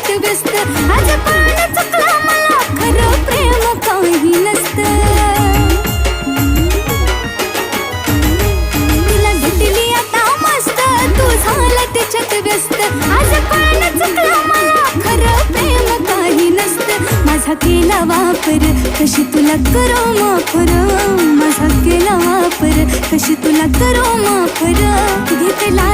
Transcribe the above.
त्याच्यात व्यस्त. आज पण चुकला मला खरं प्रेम काही नसतं. तुला भेटली आता मस्त तू झाला त्याच्यात व्यस्त. आज पण चुकला मला खरं प्रेम काही नसतं. माझा केला वापर कशी तुला करू माफर. माझा केला वापर कशी तुला करू माफर. घेतला